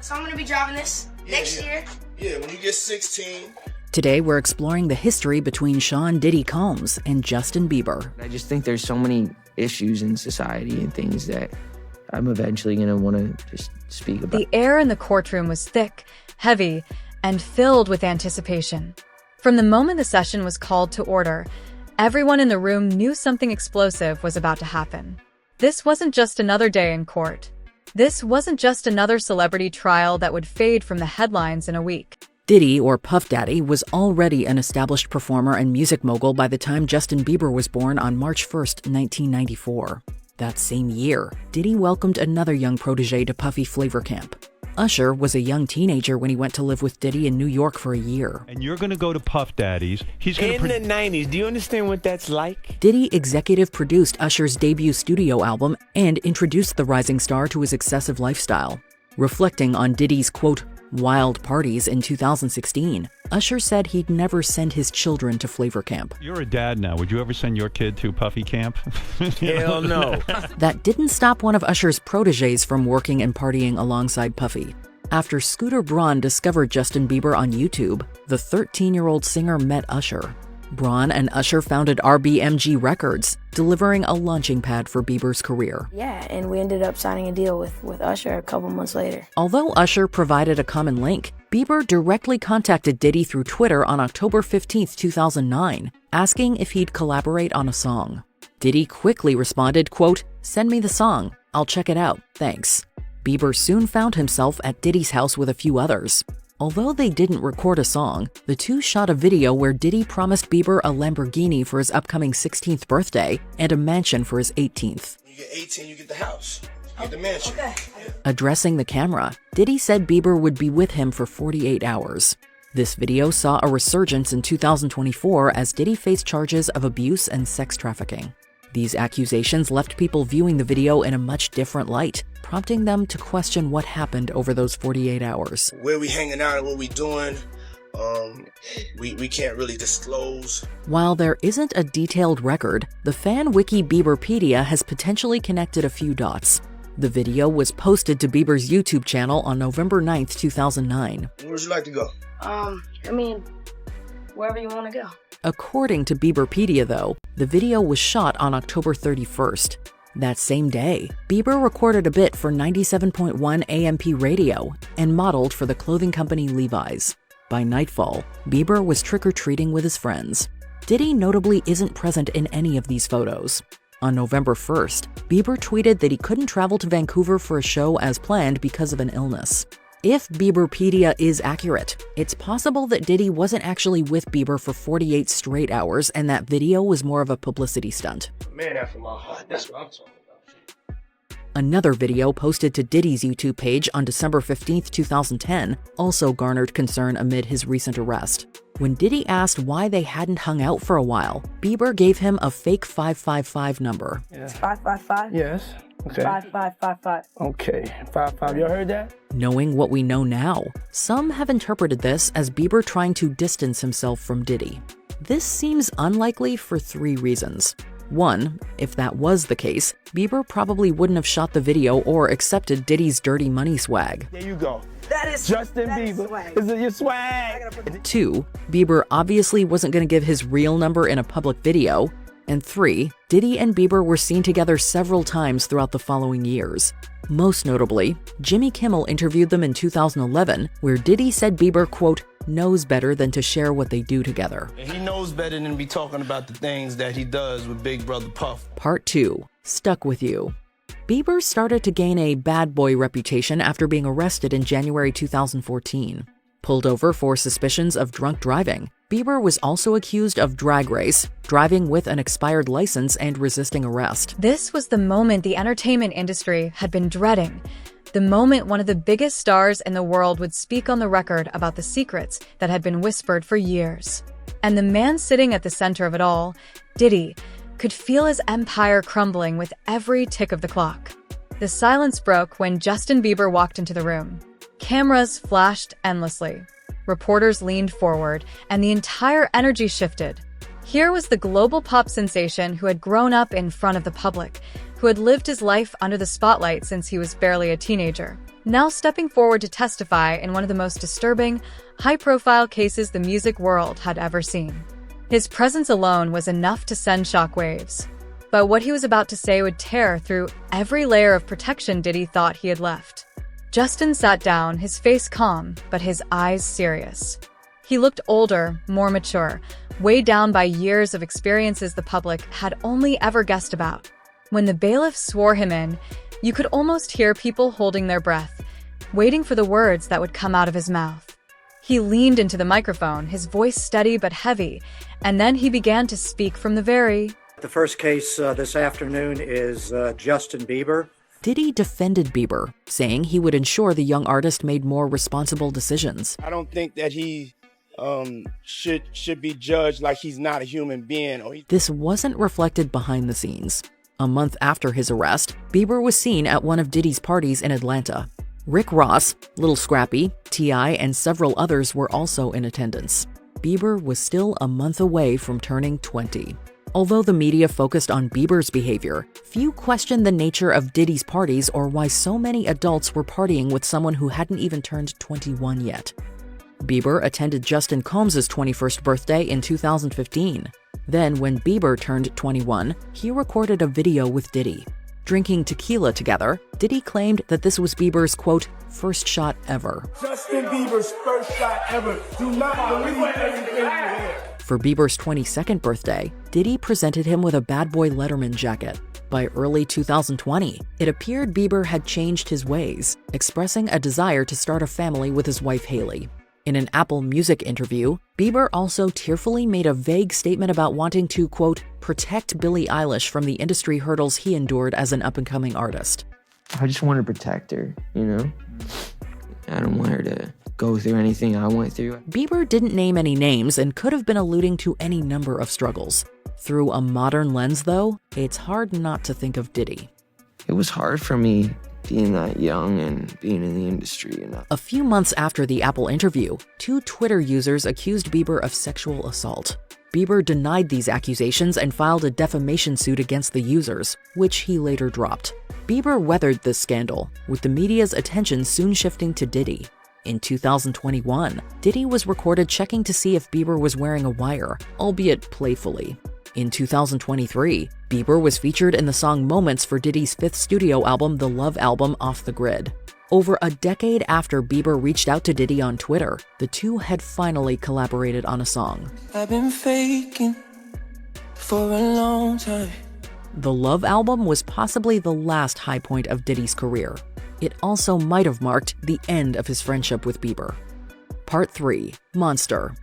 So I'm gonna be driving this next year. Yeah, when you get 16. Today, we're exploring the history between Sean Diddy Combs and Justin Bieber. I just think there's so many issues in society and things that I'm eventually going to want to just speak about. The air in the courtroom was thick, heavy, and filled with anticipation. From the moment the session was called to order, everyone in the room knew something explosive was about to happen. This wasn't just another day in court. This wasn't just another celebrity trial that would fade from the headlines in a week. Diddy, or Puff Daddy, was already an established performer and music mogul by the time Justin Bieber was born on March 1st, 1994. That same year, Diddy welcomed another young protege to Puffy Flavor Camp. Usher was a young teenager when he went to live with Diddy in New York for a year. And you're going to go to Puff Daddy's. He's going in the 90s, do you understand what that's like? Diddy executive produced Usher's debut studio album and introduced the rising star to his excessive lifestyle. Reflecting on Diddy's, quote, wild parties in 2016, Usher said he'd never send his children to Flavor Camp. You're a dad now. Would you ever send your kid to Puffy Camp? Hell no. That didn't stop one of Usher's proteges from working and partying alongside Puffy. After Scooter Braun discovered Justin Bieber on YouTube, the 13-year-old singer met Usher. Braun and Usher founded RBMG Records, delivering a launching pad for Bieber's career. Yeah, and we ended up signing a deal with Usher a couple months later. Although Usher provided a common link, Bieber directly contacted Diddy through Twitter on October 15, 2009, asking if he'd collaborate on a song. Diddy quickly responded, quote, "Send me the song. I'll check it out. Thanks." Bieber soon found himself at Diddy's house with a few others. Although they didn't record a song, the two shot a video where Diddy promised Bieber a Lamborghini for his upcoming 16th birthday and a mansion for his 18th. You get 18, you get the house. You get the mansion. Okay. Addressing the camera, Diddy said Bieber would be with him for 48 hours. This video saw a resurgence in 2024 as Diddy faced charges of abuse and sex trafficking. These accusations left people viewing the video in a much different light, prompting them to question what happened over those 48 hours. Where we hanging out and what we doing, we can't really disclose. While there isn't a detailed record, the fan wiki Bieberpedia has potentially connected a few dots. The video was posted to Bieber's YouTube channel on November 9th, 2009. Where would you like to go? Wherever you want to go. According to Bieberpedia, though, the video was shot on October 31st. That same day, Bieber recorded a bit for 97.1 AMP radio and modeled for the clothing company Levi's. By nightfall, Bieber was trick-or-treating with his friends. Diddy notably isn't present in any of these photos. On November 1st, Bieber tweeted that he couldn't travel to Vancouver for a show as planned because of an illness. If Bieberpedia is accurate, it's possible that Diddy wasn't actually with Bieber for 48 straight hours and that video was more of a publicity stunt. Man after my heart, that's what I'm talking about. Another video posted to Diddy's YouTube page on December 15, 2010, also garnered concern amid his recent arrest. When Diddy asked why they hadn't hung out for a while, Bieber gave him a fake 555 number. Yeah. 555? Yes. Okay. 5555. Okay. 55. Y'all heard that? Knowing what we know now, some have interpreted this as Bieber trying to distance himself from Diddy. This seems unlikely for three reasons. One, if that was the case, Bieber probably wouldn't have shot the video or accepted Diddy's dirty money swag. There you go. That is Justin Bieber. Swag. Is it your swag? Two, Bieber obviously wasn't going to give his real number in a public video. And three, Diddy and Bieber were seen together several times throughout the following years. Most notably, Jimmy Kimmel interviewed them in 2011, where Diddy said Bieber, quote, knows better than to share what they do together. He knows better than to be talking about the things that he does with Big Brother Puff. Part 2. Stuck with You. Bieber started to gain a bad boy reputation after being arrested in January 2014. Pulled over for suspicions of drunk driving, Bieber was also accused of drag race, driving with an expired license, and resisting arrest. This was the moment the entertainment industry had been dreading. The moment one of the biggest stars in the world would speak on the record about the secrets that had been whispered for years. And the man sitting at the center of it all, Diddy, could feel his empire crumbling with every tick of the clock. The silence broke when Justin Bieber walked into the room. Cameras flashed endlessly. Reporters leaned forward, and the entire energy shifted. Here was the global pop sensation who had grown up in front of the public, who had lived his life under the spotlight since he was barely a teenager. now stepping forward to testify in one of the most disturbing, high-profile cases the music world had ever seen. His presence alone was enough to send shockwaves. But what he was about to say would tear through every layer of protection Diddy thought he had left. Justin sat down, his face calm, but his eyes serious. He looked older, more mature, weighed down by years of experiences the public had only ever guessed about. When the bailiff swore him in, you could almost hear people holding their breath, waiting for the words that would come out of his mouth. He leaned into the microphone, his voice steady but heavy, and then he began to speak from the very... The first case this afternoon is Justin Bieber. Diddy defended Bieber, saying he would ensure the young artist made more responsible decisions. I don't think that he should be judged like he's not a human being. This wasn't reflected behind the scenes. A month after his arrest, Bieber was seen at one of Diddy's parties in Atlanta. Rick Ross, Lil Scrappy, T.I., and several others were also in attendance. Bieber was still a month away from turning 20. Although the media focused on Bieber's behavior, few questioned the nature of Diddy's parties or why so many adults were partying with someone who hadn't even turned 21 yet. Bieber attended Justin Combs' 21st birthday in 2015. Then, when Bieber turned 21, he recorded a video with Diddy. Drinking tequila together, Diddy claimed that this was Bieber's, quote, first shot ever. Justin Bieber's first shot ever. Do not believe anything you hear. For Bieber's 22nd birthday, Diddy presented him with a Bad Boy Letterman jacket. By early 2020, it appeared Bieber had changed his ways, expressing a desire to start a family with his wife Hailey. In an Apple Music interview, Bieber also tearfully made a vague statement about wanting to, quote, protect Billie Eilish from the industry hurdles he endured as an up-and-coming artist. I just want to protect her, you know? I don't want her to go through anything I went through. Bieber didn't name any names and could have been alluding to any number of struggles. Through a modern lens, though, it's hard not to think of Diddy. It was hard for me being that young and being in the industry. A few months after the Apple interview, 2 Twitter users accused Bieber of sexual assault. Bieber denied these accusations and filed a defamation suit against the users, which he later dropped. Bieber weathered this scandal, with the media's attention soon shifting to Diddy. In 2021, Diddy was recorded checking to see if Bieber was wearing a wire, albeit playfully. In 2023, Bieber was featured in the song Moments for Diddy's 5th studio album, The Love Album, Off the Grid. Over a decade after Bieber reached out to Diddy on Twitter, the two had finally collaborated on a song. I've been faking for a long time. The Love Album was possibly the last high point of Diddy's career. It also might have marked the end of his friendship with Bieber. Part 3. Monster.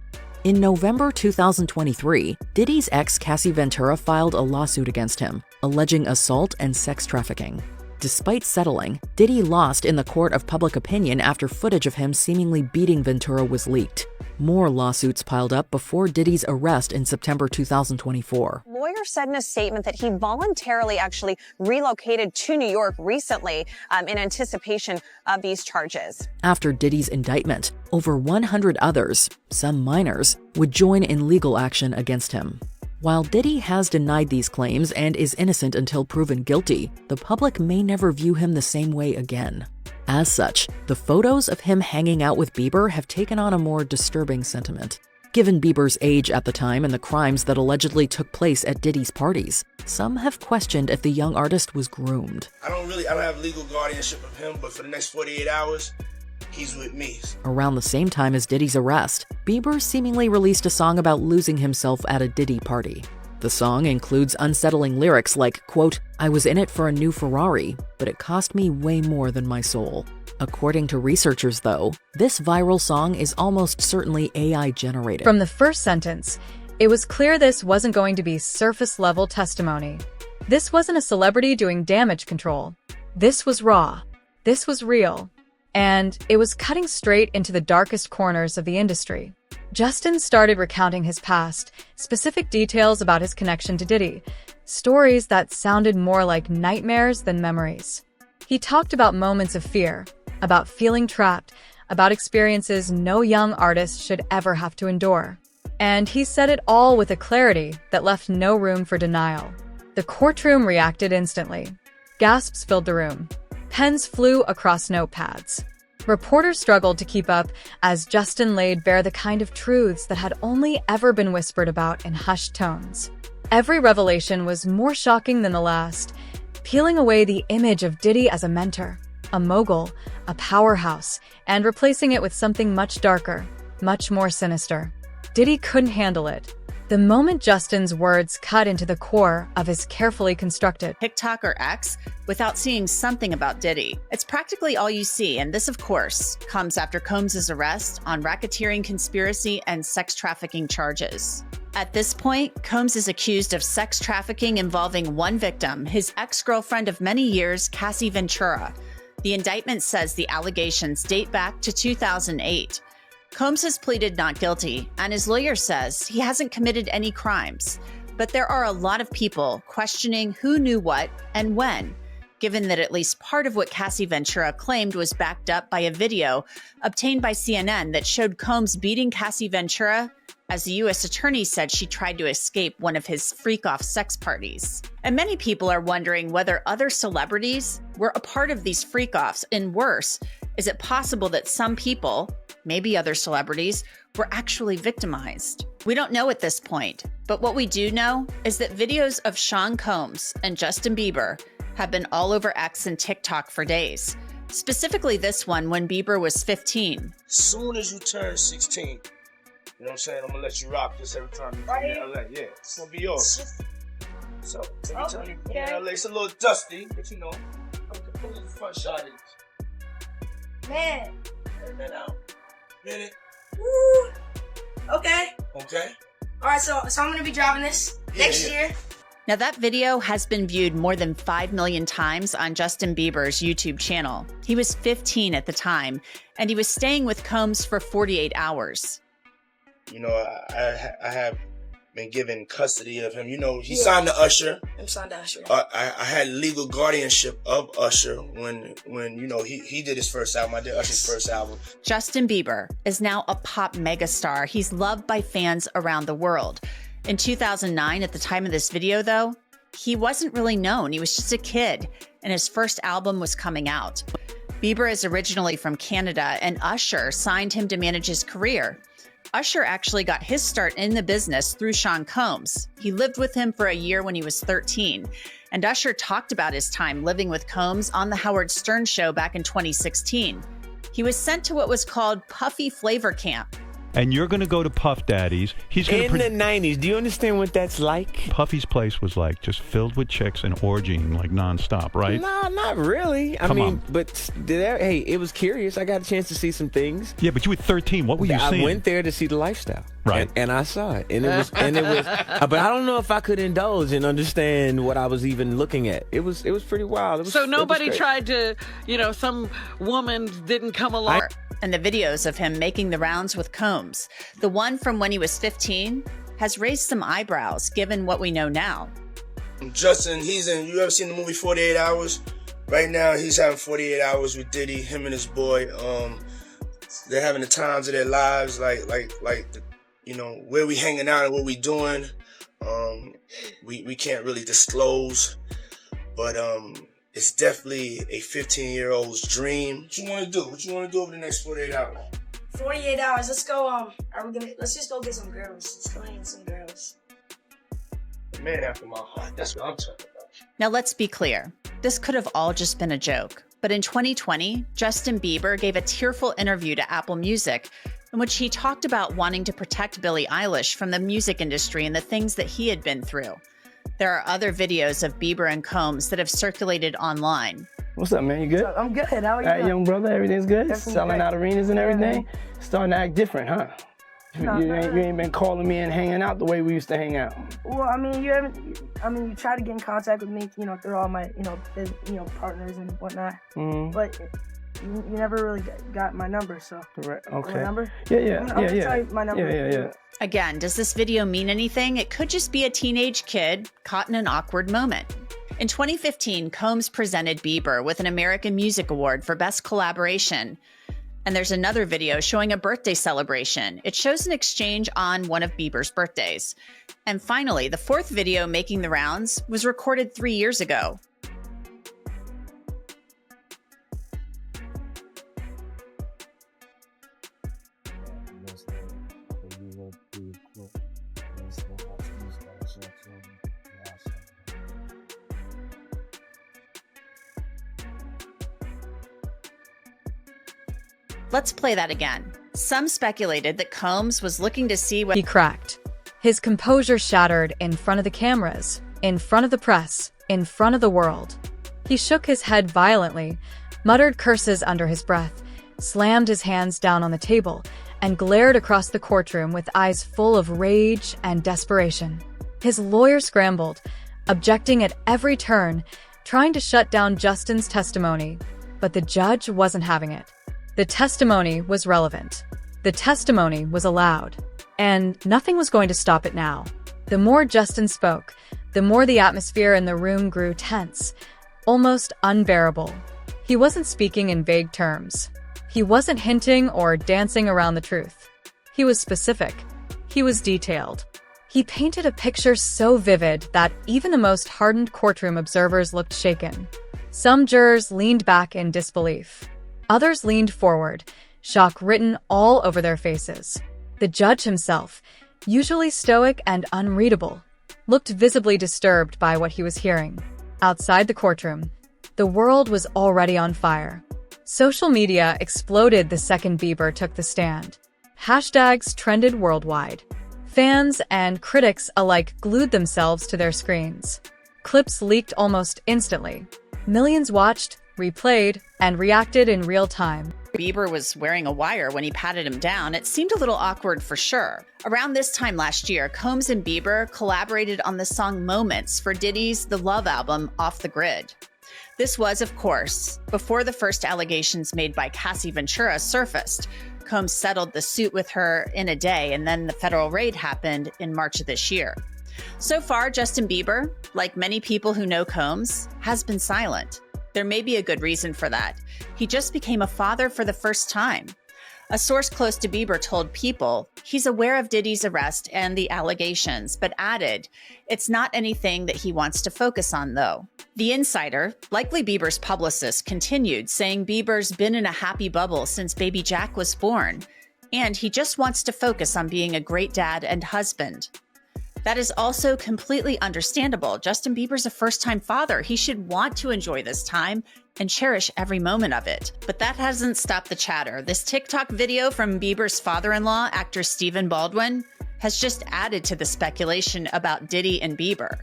In November 2023, Diddy's ex Cassie Ventura filed a lawsuit against him, alleging assault and sex trafficking. Despite settling, Diddy lost in the court of public opinion after footage of him seemingly beating Ventura was leaked. More lawsuits piled up before Diddy's arrest in September 2024. Lawyer said in a statement that he voluntarily actually relocated to New York recently in anticipation of these charges. After Diddy's indictment, over 100 others, some minors, would join in legal action against him. While Diddy has denied these claims and is innocent until proven guilty, the public may never view him the same way again. As such, the photos of him hanging out with Bieber have taken on a more disturbing sentiment. Given Bieber's age at the time and the crimes that allegedly took place at Diddy's parties, some have questioned if the young artist was groomed. I don't have legal guardianship of him, but for the next 48 hours, he's with me. Around the same time as Diddy's arrest, Bieber seemingly released a song about losing himself at a Diddy party. The song includes unsettling lyrics like, quote, I was in it for a new Ferrari, but it cost me way more than my soul. According to researchers, though, this viral song is almost certainly AI generated. From the first sentence, it was clear this wasn't going to be surface-level testimony. This wasn't a celebrity doing damage control. This was raw. This was real. And it was cutting straight into the darkest corners of the industry. Justin started recounting his past, specific details about his connection to Diddy, stories that sounded more like nightmares than memories. He talked about moments of fear, about feeling trapped, about experiences no young artist should ever have to endure. And he said it all with a clarity that left no room for denial. The courtroom reacted instantly. Gasps filled the room. Pens flew across notepads. Reporters struggled to keep up as Justin laid bare the kind of truths that had only ever been whispered about in hushed tones. Every revelation was more shocking than the last, peeling away the image of Diddy as a mentor, a mogul, a powerhouse, and replacing it with something much darker, much more sinister. Diddy couldn't handle it. The moment Justin's words cut into the core of his carefully constructed TikTok or X without seeing something about Diddy. It's practically all you see, and this, of course, comes after Combs' arrest on racketeering, conspiracy, and sex trafficking charges. At this point, Combs is accused of sex trafficking involving one victim, his ex-girlfriend of many years, Cassie Ventura. The indictment says the allegations date back to 2008. Combs has pleaded not guilty, and his lawyer says he hasn't committed any crimes. But there are a lot of people questioning who knew what and when, given that at least part of what Cassie Ventura claimed was backed up by a video obtained by CNN that showed Combs beating Cassie Ventura as the U.S. attorney said she tried to escape one of his freak-off sex parties. And many people are wondering whether other celebrities were a part of these freak-offs, and worse, is it possible that some people, maybe other celebrities, were actually victimized? We don't know at this point, but what we do know is that videos of Sean Combs and Justin Bieber have been all over X and TikTok for days. Specifically this one when Bieber was 15. Soon as you turn 16, you know what I'm saying? I'm gonna let you rock this every time you come to LA. Yeah, it's gonna be yours. So every time you come to LA, it's a little dusty, but you know, I'm gonna put the front shot in. Man. And then out. Minute. Woo. Okay. Okay. All right, so I'm gonna be driving this next year. Now that video has been viewed more than 5 million times on Justin Bieber's YouTube channel. He was 15 at the time, and he was staying with Combs for 48 hours. You know, I have been given custody of him. You know, he signed to Usher. I'm signed to Usher. I had legal guardianship of Usher when you know, he did his first album. I did Usher's first album. Justin Bieber is now a pop megastar. He's loved by fans around the world. In 2009, at the time of this video, though, he wasn't really known. He was just a kid, and his first album was coming out. Bieber is originally from Canada, and Usher signed him to manage his career. Usher actually got his start in the business through Sean Combs. He lived with him for a year when he was 13, and Usher talked about his time living with Combs on The Howard Stern Show back in 2016. He was sent to what was called Puffy Flavor Camp. And you're going to go to Puff Daddy's. He's going in the 90s. Do you understand what that's like? Puffy's place was like just filled with chicks and orgying like nonstop, right? No, not really. I mean, but hey, it was curious. I got a chance to see some things. Yeah, but you were 13. What were you seeing? I went there to see the lifestyle. Right. And I saw it. And it was but I don't know if I could indulge and understand what I was even looking at. It was pretty wild. So nobody tried to, some woman didn't come along. And the videos of him making the rounds with Combs, the one from when he was 15, has raised some eyebrows given what we know now. Justin, you ever seen the movie 48 Hours? Right now, he's having 48 hours with Diddy, him and his boy. They're having the times of their lives, like where we hanging out and what we doing. We can't really disclose, but it's definitely a 15-year-old's dream. What you want to do? What you want to do over the next 48 hours? 48 hours. Let's go. Let's just go get some girls. Let's go get some girls. A man after my heart. That's what I'm talking about. Now let's be clear. This could have all just been a joke. But in 2020, Justin Bieber gave a tearful interview to Apple Music in which he talked about wanting to protect Billie Eilish from the music industry and the things that he had been through. There are other videos of Bieber and Combs that have circulated online. What's up, man? You good? I'm good. How are you doing? Young brother, everything's good? Everything's Selling great. out arenas and everything? Starting to act different, huh? You ain't been calling me and hanging out the way we used to hang out. Well, you tried to get in contact with me, through all my, partners and whatnot. Mm-hmm. But you never really got my number, so. Right. Okay. My number? Yeah. I'll tell you my number. Yeah. Again, does this video mean anything? It could just be a teenage kid caught in an awkward moment. In 2015, Combs presented Bieber with an American Music Award for Best Collaboration. And there's another video showing a birthday celebration. It shows an exchange on one of Bieber's birthdays. And finally, the fourth video making the rounds was recorded 3 years ago. Let's play that again. Some speculated that Combs was looking to see what he cracked. His composure shattered in front of the cameras, in front of the press, in front of the world. He shook his head violently, muttered curses under his breath, slammed his hands down on the table, and glared across the courtroom with eyes full of rage and desperation. His lawyer scrambled, objecting at every turn, trying to shut down Justin's testimony, but the judge wasn't having it. The testimony was relevant. The testimony was allowed, and nothing was going to stop it now. The more Justin spoke, the more the atmosphere in the room grew tense, almost unbearable. He wasn't speaking in vague terms. He wasn't hinting or dancing around the truth. He was specific. He was detailed. He painted a picture so vivid that even the most hardened courtroom observers looked shaken. Some jurors leaned back in disbelief. Others leaned forward, shock written all over their faces. The judge himself, usually stoic and unreadable, looked visibly disturbed by what he was hearing. Outside the courtroom, the world was already on fire. Social media exploded the second Bieber took the stand. Hashtags trended worldwide. Fans and critics alike glued themselves to their screens. Clips leaked almost instantly. Millions watched, replayed, and reacted in real time. Bieber was wearing a wire when he patted him down, it seemed a little awkward for sure. Around this time last year, Combs and Bieber collaborated on the song Moments for Diddy's The Love album, Off the Grid. This was, of course, before the first allegations made by Cassie Ventura surfaced. Combs settled the suit with her in a day, and then the federal raid happened in March of this year. So far, Justin Bieber, like many people who know Combs, has been silent. There may be a good reason for that. He just became a father for the first time. A source close to Bieber told People he's aware of Diddy's arrest and the allegations, but added, it's not anything that he wants to focus on, though. The insider, likely Bieber's publicist, continued, saying Bieber's been in a happy bubble since baby Jack was born, and he just wants to focus on being a great dad and husband. That is also completely understandable. Justin Bieber's a first-time father. He should want to enjoy this time and cherish every moment of it. But that hasn't stopped the chatter. This TikTok video from Bieber's father-in-law, actor Stephen Baldwin, has just added to the speculation about Diddy and Bieber.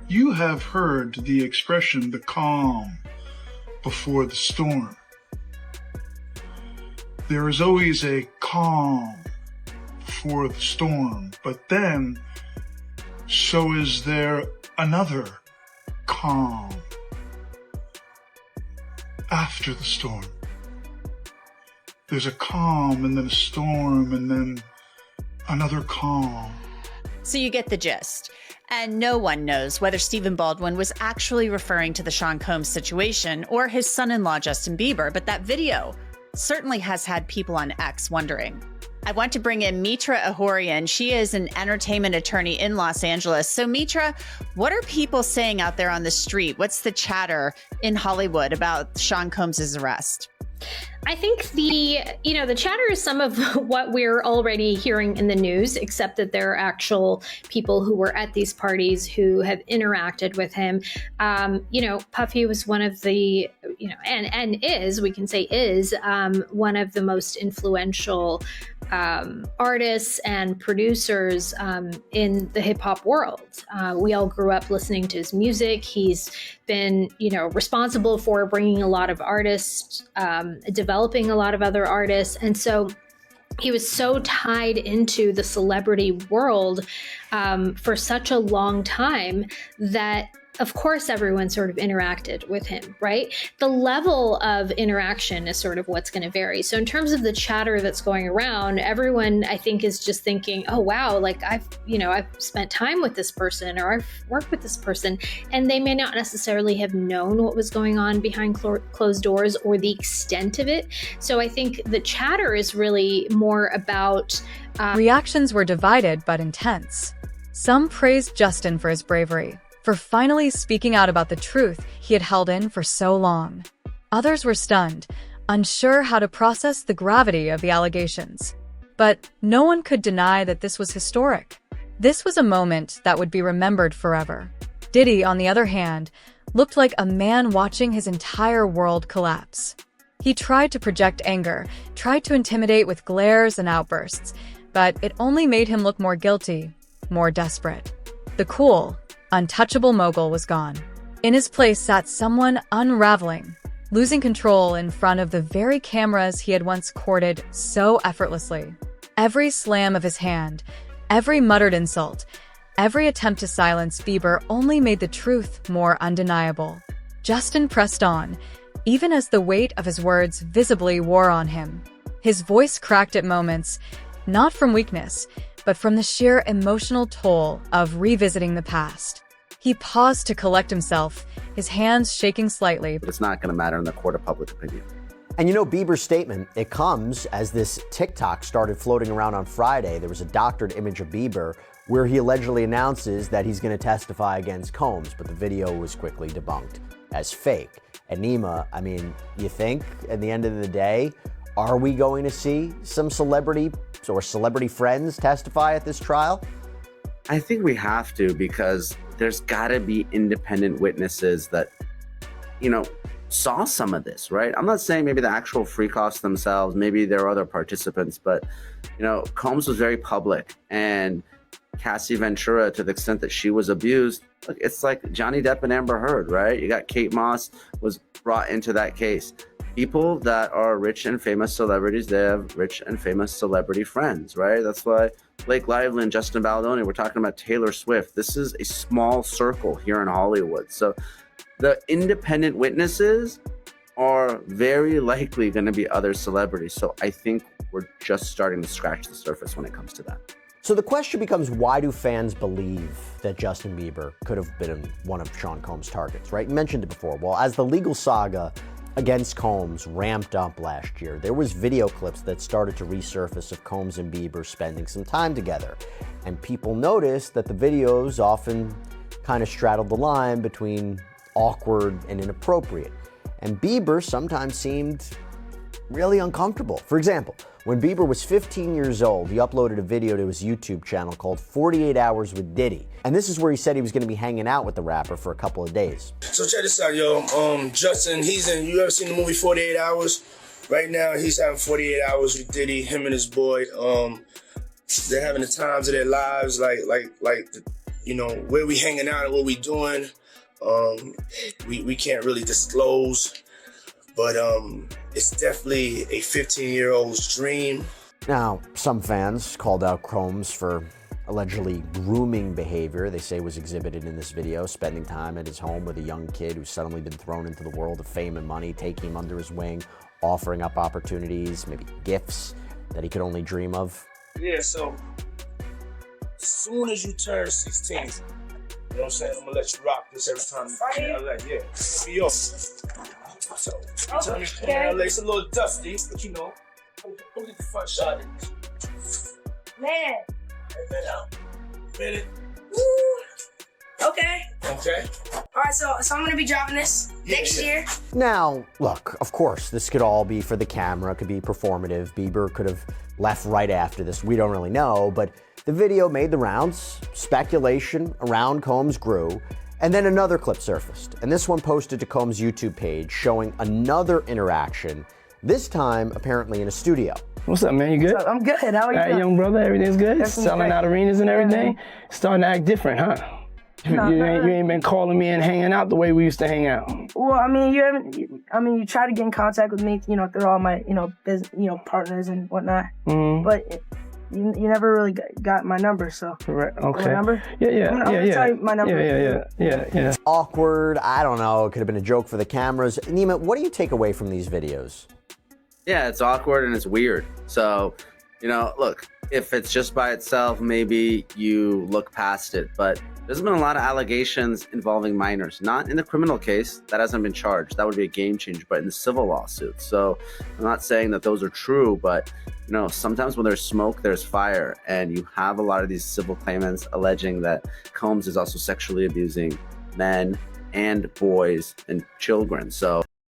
You have heard the expression, the calm before the storm. There is always a calm before the storm, but then so is there another calm after the storm. There's a calm and then a storm and then another calm. So you get the gist. And no one knows whether Stephen Baldwin was actually referring to the Sean Combs situation or his son-in-law Justin Bieber, but that video certainly has had people on X wondering. I want to bring in Mitra Ahorian. She is an entertainment attorney in Los Angeles. So Mitra, what are people saying out there on the street? What's the chatter in Hollywood about Sean Combs' arrest? I think the chatter is some of what we're already hearing in the news, except that there are actual people who were at these parties who have interacted with him. Puffy was one of the, and is, we can say is, one of the most influential artists and producers in the hip hop world. We all grew up listening to his music. He's been, responsible for bringing a lot of artists, developing a lot of other artists. And so he was so tied into the celebrity world for such a long time that, of course, everyone sort of interacted with him, right? The level of interaction is sort of what's going to vary. So in terms of the chatter that's going around, everyone, I think, is just thinking, oh, wow, like I've spent time with this person or I've worked with this person, and they may not necessarily have known what was going on behind closed doors or the extent of it. So I think the chatter is really more about... Reactions were divided but intense. Some praised Justin for his bravery, for finally speaking out about the truth he had held in for so long. Others were stunned, unsure how to process the gravity of the allegations. But no one could deny that this was historic. This was a moment that would be remembered forever. Diddy, on the other hand, looked like a man watching his entire world collapse. He tried to project anger, tried to intimidate with glares and outbursts, but it only made him look more guilty, more desperate. The cool, untouchable mogul was gone. In his place sat someone unraveling, losing control in front of the very cameras he had once courted so effortlessly. Every slam of his hand, every muttered insult, every attempt to silence Bieber only made the truth more undeniable. Justin pressed on, even as the weight of his words visibly wore on him. His voice cracked at moments, not from weakness, but from the sheer emotional toll of revisiting the past. He paused to collect himself, his hands shaking slightly. But it's not going to matter in the court of public opinion. And you know, Bieber's statement, it comes as this TikTok started floating around on Friday. There was a doctored image of Bieber where he allegedly announces that he's going to testify against Combs, but the video was quickly debunked as fake. And Nima, I mean, you think at the end of the day, are we going to see some celebrity or celebrity friends testify at this trial? I think we have to, because there's got to be independent witnesses that, saw some of this, right? I'm not saying maybe the actual freak-offs themselves, maybe there are other participants, but, Combs was very public, and Cassie Ventura, to the extent that she was abused, look, it's like Johnny Depp and Amber Heard, right? You got Kate Moss was brought into that case. People that are rich and famous celebrities, they have rich and famous celebrity friends, right? That's why Blake Lively and Justin Baldoni, we're talking about Taylor Swift. This is a small circle here in Hollywood. So the independent witnesses are very likely going to be other celebrities. So I think we're just starting to scratch the surface when it comes to that. So the question becomes, why do fans believe that Justin Bieber could have been one of Sean Combs' targets, right? You mentioned it before. Well, as the legal saga against Combs ramped up last year, there was video clips that started to resurface of Combs and Bieber spending some time together. And people noticed that the videos often kind of straddled the line between awkward and inappropriate. And Bieber sometimes seemed really uncomfortable. For example, when Bieber was 15 years old, he uploaded a video to his YouTube channel called 48 Hours with Diddy. And this is where he said he was going to be hanging out with the rapper for a couple of days. So check this out, yo. Justin, you ever seen the movie 48 Hours? Right now, he's having 48 hours with Diddy, him and his boy. They're having the times of their lives, like where we hanging out and what we doing. We can't really disclose, but it's definitely a 15-year-old's dream. Now, some fans called out Combs for allegedly grooming behavior they say was exhibited in this video, spending time at his home with a young kid who's suddenly been thrown into the world of fame and money, taking him under his wing, offering up opportunities, maybe gifts that he could only dream of. Yeah, so as soon as you turn 16, you know what I'm saying? I'm gonna let you rock this every time you come in LA. Yeah, it's gonna be yours. So, turn this in LA, it's a little dusty, but go get the first shot in this. Man. Man out. Minute. Okay. Okay. All right, so I'm gonna be dropping this next year. Now, look, of course, this could all be for the camera, could be performative. Bieber could have left right after this. We don't really know, but the video made the rounds. Speculation around Combs grew. And then another clip surfaced. And this one posted to Combs' YouTube page showing another interaction, this time apparently in a studio. What's up, man? You good? I'm good. How are you doing? Young brother, everything's good? Everything's Selling great. out arenas and everything? Starting to act different, huh? You ain't been calling me and hanging out the way we used to hang out. Well, I mean, you try to get in contact with me, through all my, partners and whatnot. Mm-hmm. But you never really got my number, so. Right, okay. My number? Yeah. I'm gonna tell you my number. Yeah. It's awkward. I don't know. It could have been a joke for the cameras. Nima, what do you take away from these videos? Yeah, it's awkward and it's weird. So, look, if it's just by itself, maybe you look past it. But there's been a lot of allegations involving minors. Not in the criminal case, that hasn't been charged. That would be a game changer, but in the civil lawsuit. So I'm not saying that those are true, but sometimes when there's smoke, there's fire. And you have a lot of these civil claimants alleging that Combs is also sexually abusing men and boys and children. So